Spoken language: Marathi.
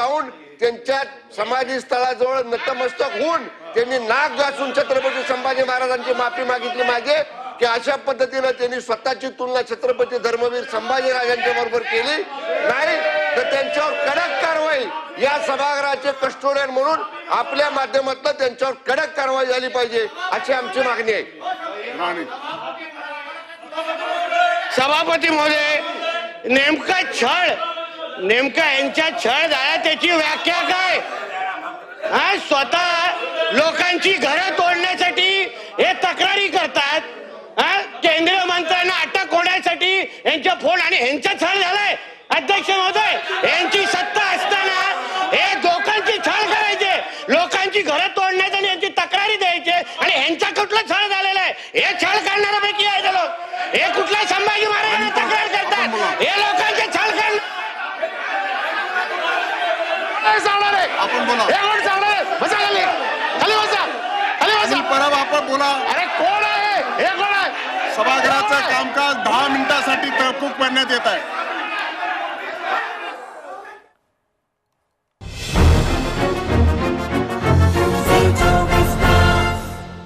जाऊन त्यांच्या समाधी स्थळाजवळ नतमस्तक होऊन त्यांनी नाक घासून छत्रपती संभाजी महाराजांची माफी मागितली मागे की अशा पद्धतीने त्यांनी स्वतःची तुलना छत्रपती धर्मवीर संभाजीराजांच्या बरोबर केली नाही तर त्यांच्यावर कडक कारवाई या सभागृहाचे कस्टोडियन म्हणून आपल्या माध्यमातून त्यांच्यावर कडक कारवाई झाली पाहिजे अशी आमची मागणी आहे। सभापती महोदय, नेमका छळ नेमका यांच्या छळ झाला त्याची व्याख्या काय? स्वतः लोकांची घरं तोडण्यासाठी हे तक्रारी करतात, केंद्रीय मंत्र्यांना अटक होण्यासाठी यांच्या फोन आणि यांचा छळ झालाय। अध्यक्ष महोदय, यांची सत्ता असताना हे लोकांची छळ करायचे, लोकांची घरं तोडण्याचे आणि यांची तक्रारी द्यायचे आणि यांचा कुठला छळ झालेला आहे? हे छळ करणाऱ्यापैकी आहे लोक, हे कुठल्या संभाजी महाराजांना तक्रार करतात, हे लोकांचे छळ करणार आपण बोला, परब आपण बोला। अरे कोण आहे हे? कोण आहे? सभागृहाचं कामकाज 10 मिनिटांसाठी तहकूब करण्यात येत आहे।